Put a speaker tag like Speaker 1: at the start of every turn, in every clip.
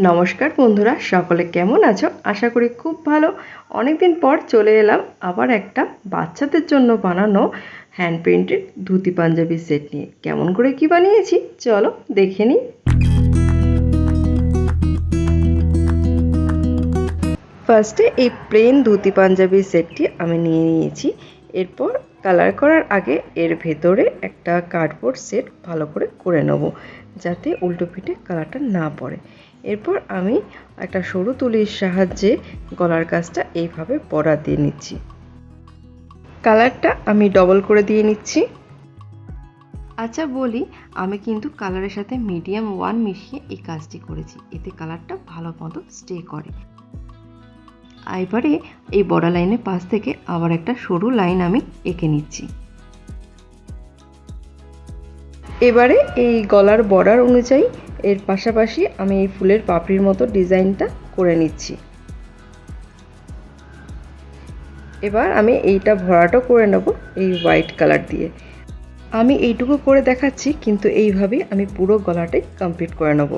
Speaker 1: নমস্কার বন্ধুরা, সকলে কেমন আছো? আশা করি খুব ভালো। অনেক দিন পর চলে এলাম আবার একটা বাচ্চাদের জন্য বানানো hand painted dhoti panjabi set নিয়ে। কেমন করে কি বানিয়েছি চলো দেখে নিই। ফার্স্টে এই প্লেন ধুতি পাঞ্জাবি সেটটি আমি নিয়ে নিয়েছি। এরপর কালার করার আগে এর ভেতরে একটা কার্ডবোর্ড সেট ভালো করে নেব, যাতে উল্টো পিঠে কালারটা না পড়ে। এরপর আমি একটা সরু তুলির সাহায্যে গলার কাজটা এইভাবে বর্ডার দিয়ে নিচ্ছি। কালারটা আমি ডবল করে দিয়ে নিচ্ছি। আচ্ছা বলি, আমি কিন্তু কালারের সাথে মিডিয়াম 1 মিশিয়ে এই কাজটি করেছি, এতে কালারটা ভালো মতো স্টে করে। এবারে এই বর্ডার লাইনের পাশ থেকে আবার একটা সরু লাইন আমি এঁকে নিচ্ছি। এবারে এই গলার বর্ডার অনুযায়ী এর পাশাপাশি আমি এই ফুলের পাপড়ির মতো ডিজাইনটা করে নিচ্ছি। এবার আমি এইটা ভরাটও করে নেব এই হোয়াইট কালার দিয়ে। আমি এইটুকু করে দেখাচ্ছি, কিন্তু এইভাবেই আমি পুরো গলাটাই কমপ্লিট করে নেব।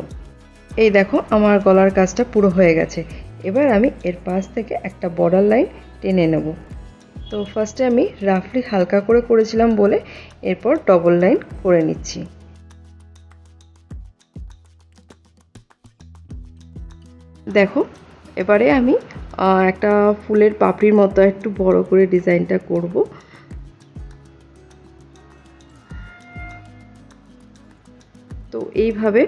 Speaker 1: এই দেখো আমার গলার কাজটা পুরো হয়ে গেছে। এবার আমি এর পাশ থেকে একটা বর্ডার লাইন টেনে নেব। তো ফার্স্টে আমি রাফলি হালকা করে করেছিলাম বলে এরপর ডবল লাইন করে নিচ্ছি। দেখো এবারে আমি একটা ফুলের পাপড়ির মতো একটু বড় করে ডিজাইনটা করব। তো এইভাবে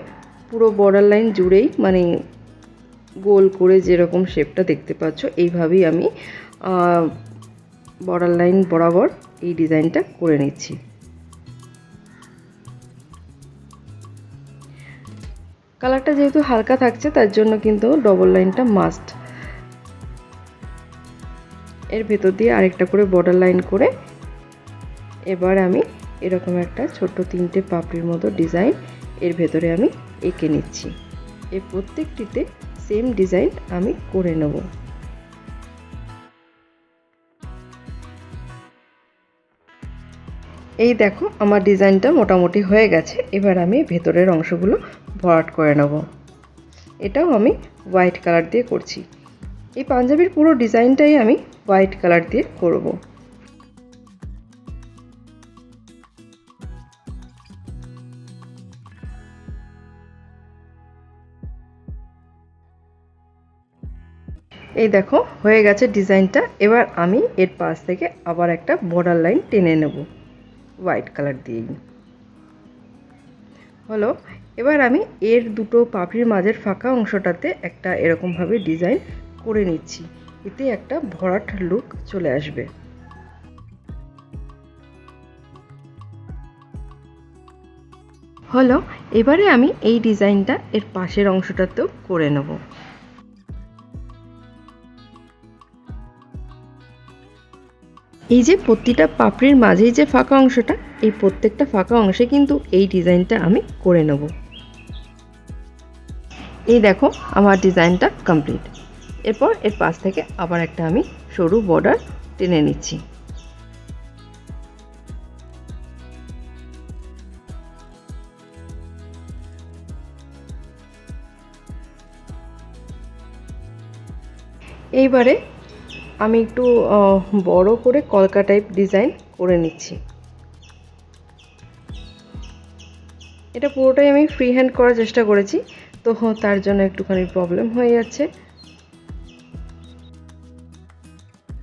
Speaker 1: পুরো বর্ডার লাইন জুড়েই, মানে গোল করে যেরকম শেপটা দেখতে পাচ্ছ, এইভাবেই আমি বর্ডার লাইন বরাবর এই ডিজাইনটা করে নিচ্ছি। কালারটা যেহেতু হালকা থাকছে তার জন্য কিন্তু ডবল লাইনটা মাস্ট। এর ভেতর দিয়ে আরেকটা করে বর্ডার লাইন করে এবার আমি এরকম একটা ছোট্ট 3টে পাপড়ির মতো ডিজাইন এর ভেতরে আমি এঁকে নিচ্ছি। এই প্রত্যেকটিতে সেম ডিজাইন আমি করে নেব। এই দেখো আমার ডিজাইনটা মোটামুটি হয়ে গেছে। এবার আমি ভেতরের অংশগুলো ভরাট করে নেব। এটাও আমি হোয়াইট কালার দিয়ে করছি। এই পাঞ্জাবির পুরো ডিজাইনটাই আমি হোয়াইট কালার দিয়ে করব। এই দেখো হয়ে গেছে ডিজাইনটা। এবার আমি এর পাশ থেকে আবার একটা বর্ডার লাইন টেনে নেব হোয়াইট কালার দিয়েই। হলো, এবার আমি এর দুটো পাপড়ির মাঝের ফাঁকা অংশটাতে একটা এরকমভাবে ডিজাইন করে নিচ্ছি, এতে একটা ভরাট লুক চলে আসবে। হলো, এবারে আমি এই ডিজাইনটা এর পাশের অংশটাতেও করে নেব। এই যে প্রতিটা পাপড়ির মাঝেই যে ফাঁকা অংশটা, এই প্রত্যেকটা ফাঁকা অংশে কিন্তু এই ডিজাইনটা আমি করে নেব। এই দেখো আমার ডিজাইনটা কমপ্লিট। এরপর এর পাশ থেকে আবার একটা আমি সরু বর্ডার টেনে নিচ্ছি। এইবারে আমি একটু বড় করে কলকা টাইপ ডিজাইন করে নিচ্ছি। এটা পুরোটাই আমি ফ্রি হ্যান্ড করার চেষ্টা করেছি, তো তার জন্য একটুখানি প্রবলেম হয়ে যাচ্ছে।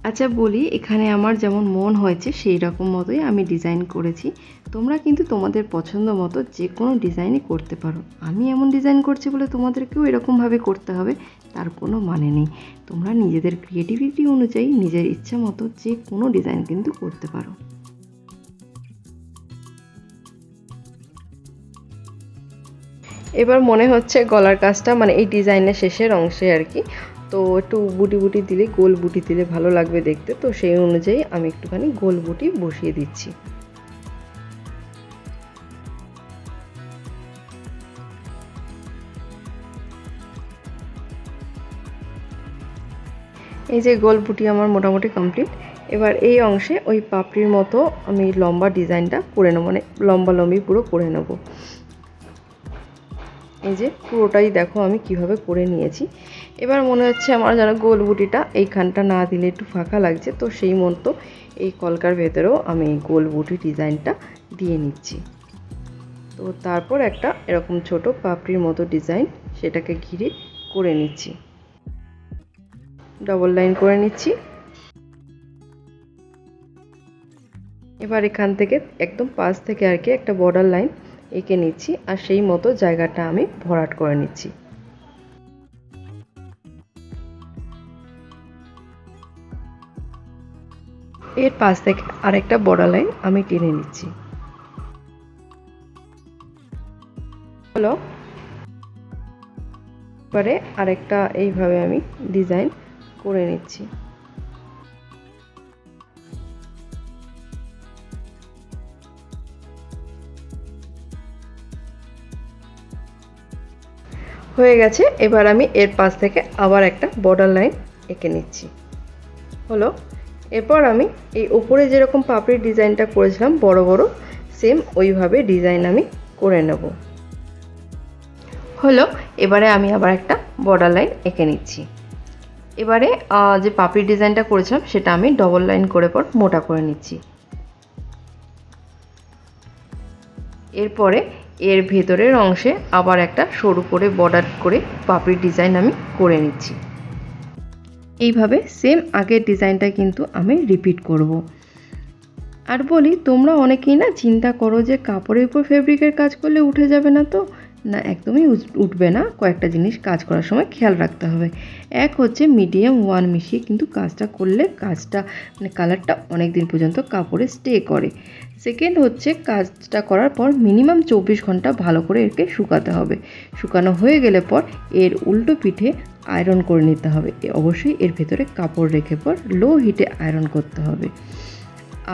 Speaker 1: আচ্ছা বলি, এখানে আমার যেমন মন হয়েছে সেই রকম মতোই আমি ডিজাইন করেছি। তোমরা কিন্তু তোমাদের পছন্দ মতো যে কোনো ডিজাইনই করতে পারো। আমি এমন ডিজাইন করছি বলে তোমাদেরকেও এরকমভাবে করতে হবে তার কোনো মানে নেই। তোমরা নিজেদের ক্রিয়েটিভিটি অনুযায়ী নিজের ইচ্ছা মতো যে কোনো ডিজাইন কিন্তু করতে পারো। এবার মনে হচ্ছে গলার কাজটা, মানে এই ডিজাইনের শেষের অংশে আর কি, তো একটু বুটি বুটি দিলে, গোল বুটি দিলে ভালো লাগবে দেখতে, তো সেই অনুযায়ী আমি একটুখানি গোল বুটি বসিয়ে দিচ্ছি। এই যে গোল বুটি আমার মোটামুটি কমপ্লিট। এবার এই অংশে ওই পাপড়ির মতো আমি লম্বা ডিজাইনটা করে নেব, মানে লম্বা লম্বি পুরো করে নেব। এই যে পুরোটাই দেখো আমি কিভাবে করে নিয়েছি। এবার মনে হচ্ছে আমার যেন গোল বুটিটা এইখানটা না দিলে একটু ফাঁকা লাগছে, তো সেই মতো এই কলকার ভেতরেও আমি গোল বুটি ডিজাইনটা দিয়ে নিচ্ছি। তো তারপর একটা এরকম ছোট পাপড়ির মতো ডিজাইন সেটাকে ঘিরে করে নিচ্ছি, ডবল লাইন করে নিচ্ছি। এবার এখান থেকে একদম পাশ থেকে আর কি একটা বর্ডার লাইন এঁকে নিচ্ছি, আর সেই মতো জায়গাটা আমি ভরাট করে নিচ্ছি। এর পাশ থেকে আরেকটা বর্ডার লাইন আমি টেনে নিচ্ছি। হলো, এবারে আরেকটা এইভাবে আমি ডিজাইন করে নিচ্ছি। হয়ে গেছে। এবার আমি এর পাশ থেকে আবার একটা বর্ডার লাইন এঁকে নিচ্ছি। হলো, এরপর আমি এই উপরে যেরকম পাপড়ির ডিজাইনটা করেছিলাম বড় বড়, সেম ওইভাবে ডিজাইন আমি করে নেব। হলো, এবারে আমি আবার একটা বর্ডার লাইন এঁকে নিচ্ছি। এবারে যে পাপড়ির ডিজাইনটা করেছিলাম সেটা আমি ডবল লাইন করে পর মোটা করে নিচ্ছি। এরপরে এর ভেতরের অংশে আবার একটা সরু করে বর্ডার করে পাপড়ির ডিজাইন আমি করে নিচ্ছি। এইভাবে সেম আগের ডিজাইনটা কিন্তু আমি রিপিট করব। আর বলি, তোমরা অনেকেই না চিন্তা করো যে কাপড়ের উপর ফেব্রিকের কাজ করলে উঠে যাবে না, তো না, একদমই উঠবে না। কয়েকটা জিনিস কাজ করার সময় খেয়াল রাখতে হবে। এক হচ্ছে মিডিয়াম ওয়ান মিশিয়ে কিন্তু কাজটা করলে কাজটা মানে কালারটা অনেক দিন পর্যন্ত কাপড়ে স্টে করে। সেকেন্ড হচ্ছে কাজটা করার পর মিনিমাম 24 ঘন্টা ভালো করে একে শুকাতে হবে। শুকানো হয়ে গেলে পর এর উল্টো পিঠে আয়রন করে নিতে হবে। অবশ্যই এর ভেতরে কাপড় রেখে পর লো হিটে আয়রন করতে হবে।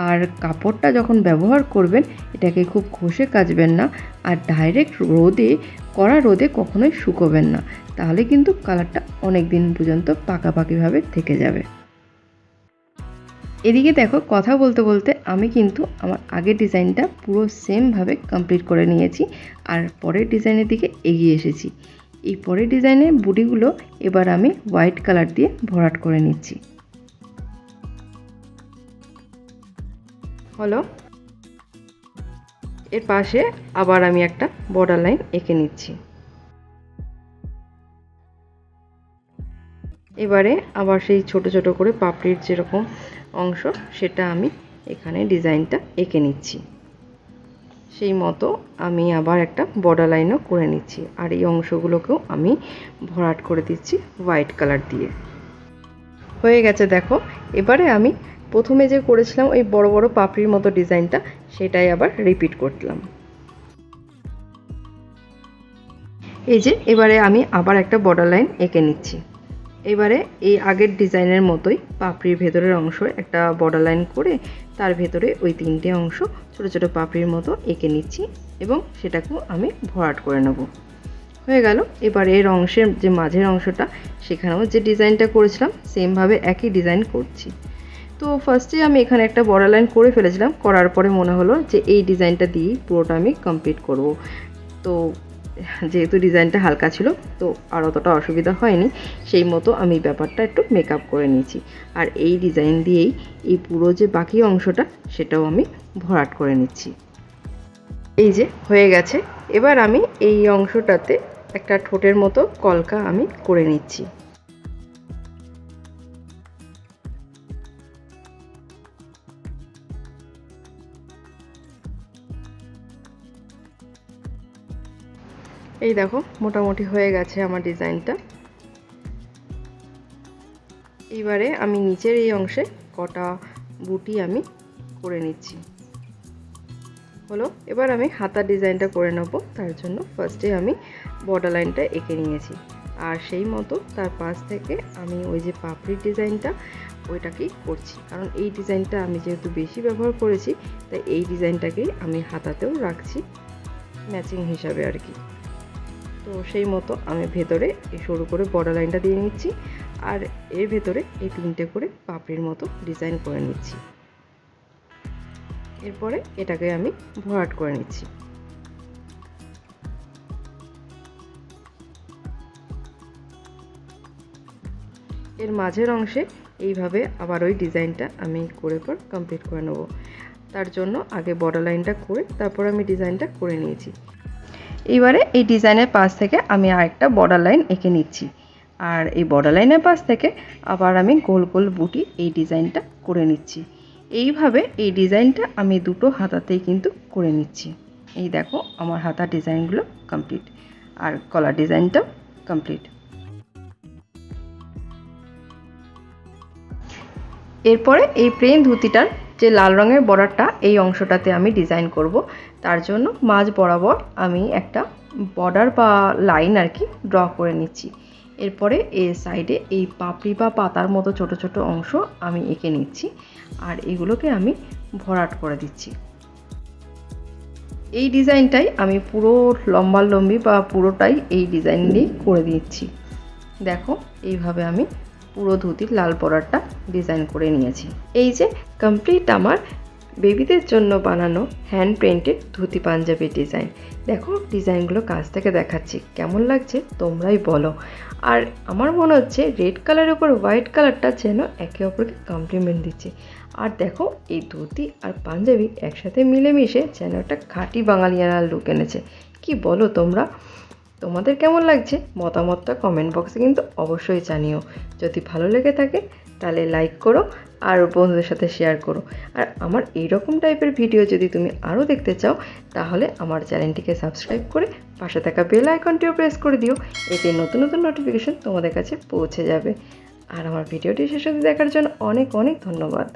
Speaker 1: আর কাপড়টা যখন ব্যবহার করবেন এটাকে খুব ঘষে কাচবেন না, আর ডাইরেক্ট রোদে, কড়া রোদে কখনোই শুকোবেন না, তাহলে কিন্তু কালারটা অনেক দিন পর্যন্ত পাকাপাকিভাবে থেকে যাবে। এদিকে দেখো, কথা বলতে বলতে আমি কিন্তু আমার আগের ডিজাইনটা পুরো সেমভাবে কমপ্লিট করে নিয়েছি, আর পরের ডিজাইনের দিকে এগিয়ে এসেছি। এই পরের ডিজাইনের বুটিগুলো এবার আমি হোয়াইট কালার দিয়ে ভরাট করে নিচ্ছি। হলো, এর পাশে আবার আমি একটা বর্ডার লাইন এঁকে নিচ্ছি। এবারে আবার সেই ছোট ছোট করে পাপড়ির যেরকম অংশ সেটা আমি এখানে ডিজাইনটা এঁকে নিচ্ছি। সেই মতো আমি আবার একটা বর্ডার লাইনও করে নিচ্ছি, আর এই অংশগুলোকেও আমি ভরাট করে দিচ্ছি হোয়াইট কালার দিয়ে। হয়ে গেছে দেখো। এবারে আমি প্রথমে যে করেছিলাম ওই বড় বড় পাপড়ির মতো ডিজাইনটা, সেটাই আবার রিপিট করলাম। এই যে এবারে আমি আবার একটা বর্ডার লাইন এঁকে নিচ্ছি। এবারে এই আগের ডিজাইনের মতোই পাপড়ির ভেতরের অংশ একটা বর্ডার লাইন করে তার ভেতরে ওই তিনটে অংশ ছোট ছোট পাপড়ির মতো এঁকে নিচ্ছি, এবং সেটাকেও আমি ভরাট করে নেব। হয়ে গেল। এবার এর অংশের যে মাঝের অংশটা, সেখানেও যে ডিজাইনটা করেছিলাম সেমভাবে একই ডিজাইন করছি। তো ফার্স্টে আমি এখানে একটা বর্ডার লাইন করে ফেলেছিলাম, করার পরে মনে হলো যে এই ডিজাইনটা দিয়েই পুরোটা আমি কমপ্লিট করব। তো যেহেতু ডিজাইনটা হালকা ছিল, তো আর অতটা অসুবিধা হয়নি, সেই মতো আমি ব্যাপারটা একটু মেকআপ করে নিয়েছি। আর এই ডিজাইন দিয়েই এই পুরো যে বাকি অংশটা সেটাও আমি ভরাট করে নিচ্ছি। এই যে হয়ে গেছে। এবার আমি এই অংশটাতে একটা ঠোঁটের মতো কলকা আমি করে নিচ্ছি। এই দেখো, মোটামুটি হয়ে গেছে আমার ডিজাইনটা। এইবারে আমি নিচের এই অংশে কটা বুটি আমি করে নিচ্ছি। হলো, এবার আমি হাতার ডিজাইনটা করে নেব। তার জন্য ফার্স্টে আমি বর্ডার লাইনটা এঁকে নিয়েছি, আর সেই মতো তার পাশ থেকে আমি ওই যে পাপড়ির ডিজাইনটা ওইটাকেই করছি, কারণ এই ডিজাইনটা আমি যেহেতু বেশি ব্যবহার করেছি, তাই এই ডিজাইনটাকেই আমি হাতাতেও রাখছি ম্যাচিং হিসাবে আর কি। তো সেই মতো আমি ভেতরে এই সরু করে বর্ডার লাইনটা দিয়ে নিচ্ছি, আর এর ভেতরে এই তিনটে করে পাপড়ির মতো ডিজাইন করে নিচ্ছি। এরপরে এটাকে আমি ভরাট করে নিচ্ছি। এর মাঝের অংশে এইভাবে আবার ওই ডিজাইনটা আমি করে পর কমপ্লিট করে নেব। তার জন্য আগে বর্ডার লাইনটা করে তারপর আমি ডিজাইনটা করে নিয়েছি। এবারে এই ডিজাইনের পাশ থেকে আমি আরেকটা বর্ডার লাইন এঁকে নিচ্ছি, আর এই বর্ডার লাইনের পাশ থেকে আবার আমি গোল গোল বুটি এই ডিজাইনটা করে নিচ্ছি। এইভাবে এই ডিজাইনটা আমি দুটো হাতাতেই কিন্তু করে নিচ্ছি। এই দেখো আমার হাতার ডিজাইনগুলো কমপ্লিট, আর গলার ডিজাইনটাও কমপ্লিট। এরপরে এই প্লেন ধুতিটার যে লাল রঙের বর্ডারটা এই অংশটাতে আমি ডিজাইন করব। তার জন্য মাঝ বরাবর আমি একটা বর্ডার বা লাইন আর কি ড্র করে নিচ্ছি। এরপরে এর সাইডে এই পাপড়ি বা পাতার মতো ছোট ছোট অংশ আমি এঁকে নিচ্ছি, আর এগুলোকে আমি ভরাট করে দিচ্ছি। এই ডিজাইনটাই আমি পুরো লম্বালম্বি বা পুরোটাই এই ডিজাইন দিয়ে করে দিচ্ছি। দেখো এইভাবে আমি পুরো ধুতির লাল বর্ডারটা ডিজাইন করে নিয়েছি। এই যে কমপ্লিট আমার বেবিদের জন্য বানানো hand printed dhoti panjabi design. দেখো ডিজাইনগুলো কাছ থেকে দেখাচ্ছি, কেমন লাগছে তোমরাই বলো। আর আমার মনে হচ্ছে রেড কালারের উপর হোয়াইট কালারটা যেন একে অপরকে কমপ্লিমেন্ট দিচ্ছে। আর দেখো এই ধুতি আর পাঞ্জাবি একসাথে মিলেমিশে যেন একটা খাঁটি বাঙালিয়ানা লুক এনেছে। কি বলো তোমরা? তোমাদের কেমন লাগছে মতামতটা কমেন্ট বক্সে কিন্তু অবশ্যই জানিও। যদি ভালো লেগে থাকে তাহলে লাইক করো আর বন্ধুদের সাথে শেয়ার করো। আর আমার এইরকম টাইপের ভিডিও যদি তুমি আরও দেখতে চাও তাহলে আমার চ্যানেলটিকে সাবস্ক্রাইব করে পাশে থাকা বেল আইকনটিও প্রেস করে দিও। এতে নতুন নতুন নোটিফিকেশন তোমাদের কাছে পৌঁছে যাবে। আর আমার ভিডিওটি শেষ অবধি দেখার জন্য অনেক অনেক ধন্যবাদ।